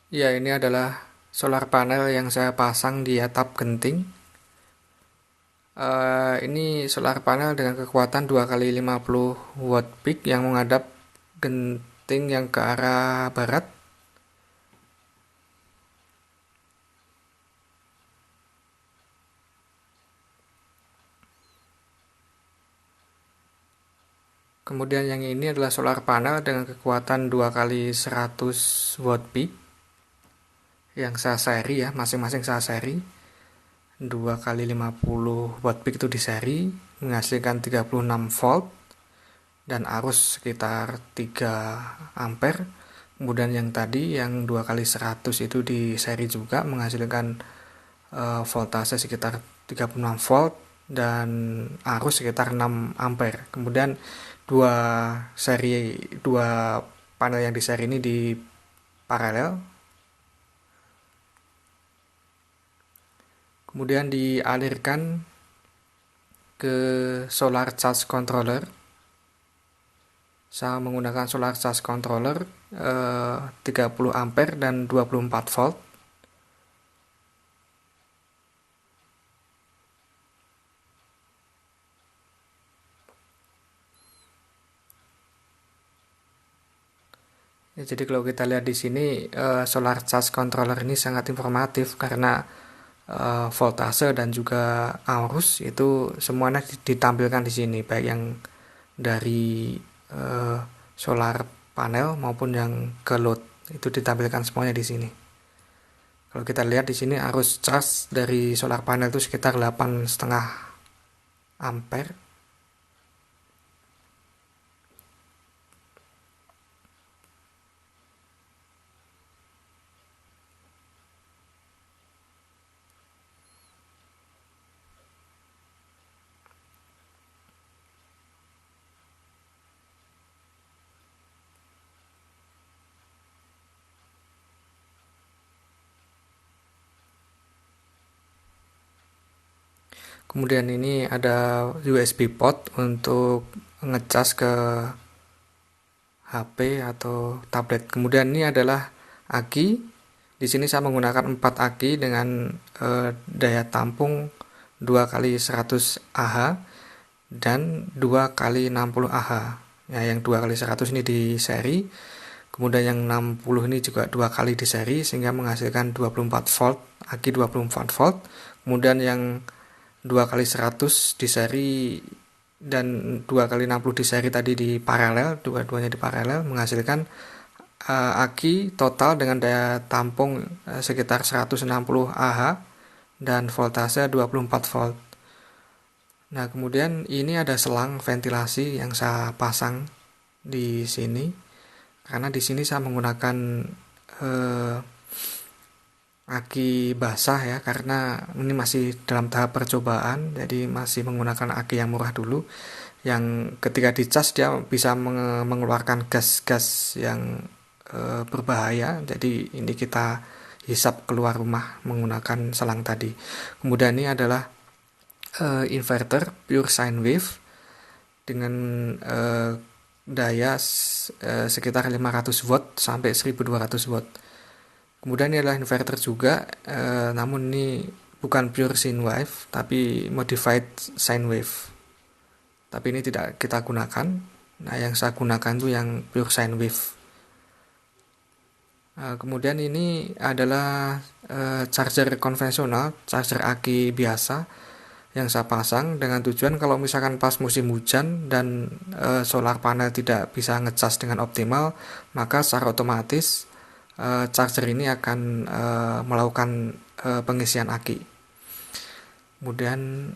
Ya, ini adalah solar panel yang saya pasang di atap genting. Ini solar panel dengan kekuatan 2 kali 50 watt peak yang menghadap genting yang ke arah barat. Kemudian yang ini adalah solar panel dengan kekuatan 2 kali 100 watt peak yang saya seri ya, masing-masing saya seri. 2 kali 50 watt peak itu di seri menghasilkan 36 volt dan arus sekitar 3 ampere. Kemudian yang tadi yang 2 kali 100 itu di seri juga menghasilkan voltase sekitar 36 volt dan arus sekitar 6 ampere. Kemudian dua panel yang di seri ini di paralel. Kemudian dialirkan ke solar charge controller. Saya menggunakan solar charge controller 30 ampere dan 24 volt. Ya, jadi kalau kita lihat di sini solar charge controller ini sangat informatif karena voltase dan juga arus itu semuanya ditampilkan di sini, baik yang dari eh, solar panel maupun yang ke load itu ditampilkan semuanya di sini. Kalau kita lihat di sini arus charge dari solar panel itu sekitar 8,5 ampere. Kemudian ini ada USB port untuk ngecas ke HP atau tablet. Kemudian ini adalah aki. Di sini saya menggunakan 4 aki dengan daya tampung 2 kali 100 Ah dan 2 kali 60 Ah. Ya, yang 2 kali 100 ini di seri. Kemudian yang 60 ini juga 2 kali di seri sehingga menghasilkan 24 volt, aki 24 volt. Kemudian yang 2 kali 100 di seri dan 2 kali 60 di seri tadi di paralel, dua-duanya di paralel menghasilkan aki total dengan daya tampung sekitar 160 Ah dan voltase 24 volt. Nah, kemudian ini ada selang ventilasi yang saya pasang di sini karena di sini saya menggunakan eh, aki basah ya, karena ini masih dalam tahap percobaan, jadi masih menggunakan aki yang murah dulu yang ketika dicas dia bisa mengeluarkan gas-gas yang berbahaya, jadi ini kita hisap keluar rumah menggunakan selang tadi. Kemudian ini adalah inverter pure sine wave dengan daya sekitar 500 watt sampai 1200 watt. Kemudian ini adalah inverter juga, namun ini bukan pure sine wave, tapi modified sine wave. Tapi ini tidak kita gunakan. Nah, yang saya gunakan itu yang pure sine wave. Kemudian ini adalah charger konvensional, charger aki biasa yang saya pasang dengan tujuan kalau misalkan pas musim hujan dan solar panel tidak bisa ngecas dengan optimal, maka secara otomatis charger ini akan melakukan pengisian aki. Kemudian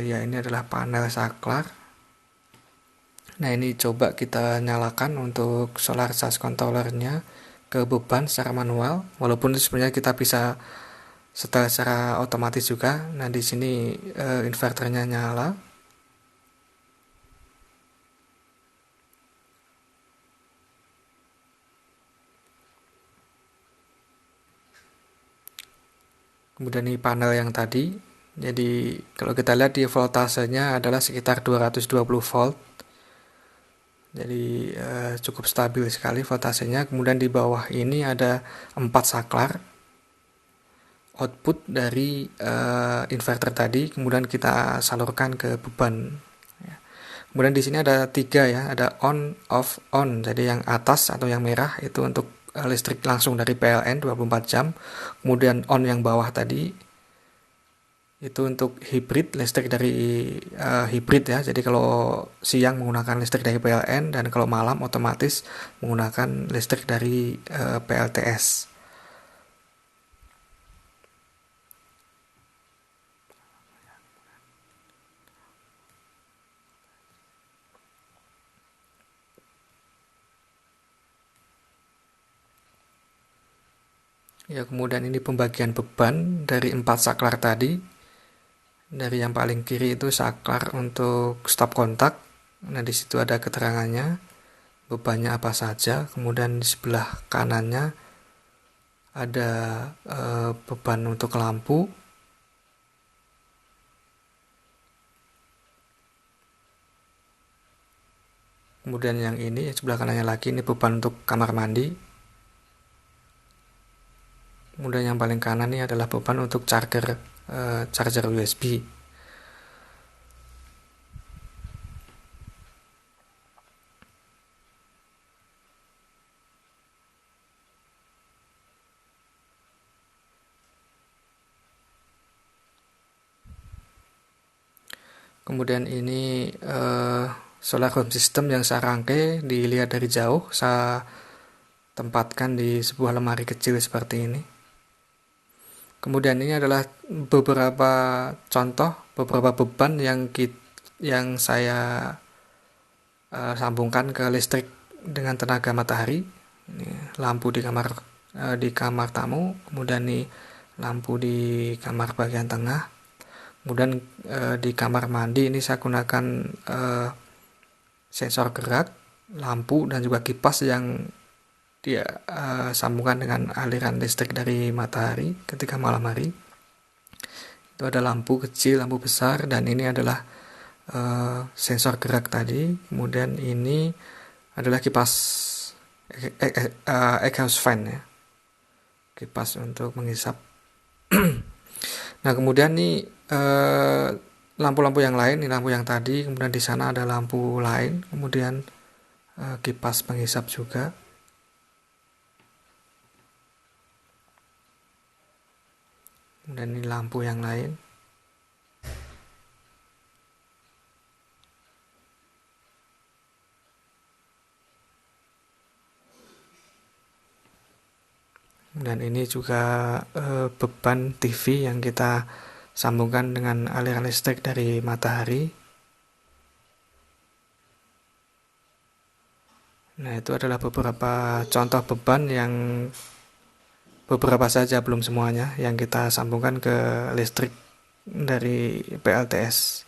ya ini adalah panel saklar. Nah, ini coba kita nyalakan untuk solar charge controllernya ke beban secara manual, walaupun sebenarnya kita bisa setel secara otomatis juga. Nah, di sini inverternya nyala. Kemudian ini panel yang tadi. Jadi kalau kita lihat di voltasenya adalah sekitar 220 volt Jadi cukup stabil sekali voltasenya. Kemudian di bawah ini ada 4 saklar output dari inverter tadi, kemudian kita salurkan ke beban. Kemudian di sini ada 3 ya, ada on, off, on. Jadi yang atas atau yang merah itu untuk listrik langsung dari PLN 24 jam. Kemudian on yang bawah tadi itu untuk hybrid, listrik dari hybrid ya. Jadi kalau siang menggunakan listrik dari PLN dan kalau malam otomatis menggunakan listrik dari PLTS. Ya, kemudian ini pembagian beban dari 4 saklar tadi. Dari yang paling kiri itu saklar untuk stop kontak. Nah, di situ ada keterangannya, bebannya apa saja. Kemudian di sebelah kanannya ada beban untuk lampu. Kemudian yang ini sebelah kanannya lagi ini beban untuk kamar mandi. Kemudian yang paling kanan ini adalah beban untuk charger USB. Kemudian ini solar home system yang saya rangkai, dilihat dari jauh, saya tempatkan di sebuah lemari kecil seperti ini. Kemudian ini adalah beberapa contoh, beberapa beban yang saya sambungkan ke listrik dengan tenaga matahari. Ini lampu di kamar tamu, kemudian ini lampu di kamar bagian tengah. Kemudian di kamar mandi ini saya gunakan sensor gerak, lampu dan juga kipas yang dia sambungkan dengan aliran listrik dari matahari ketika malam hari. Itu ada lampu kecil, lampu besar, dan ini adalah sensor gerak tadi. Kemudian ini adalah kipas exhaust fan ya, kipas untuk menghisap. Nah, kemudian nih lampu-lampu yang lain, ini lampu yang tadi, kemudian di sana ada lampu lain, kemudian kipas penghisap juga. Dan ini lampu yang lain. Dan ini juga beban TV yang kita sambungkan dengan aliran listrik dari matahari. Nah, itu adalah beberapa contoh beban yang beberapa saja, belum semuanya, yang kita sambungkan ke listrik dari PLTS.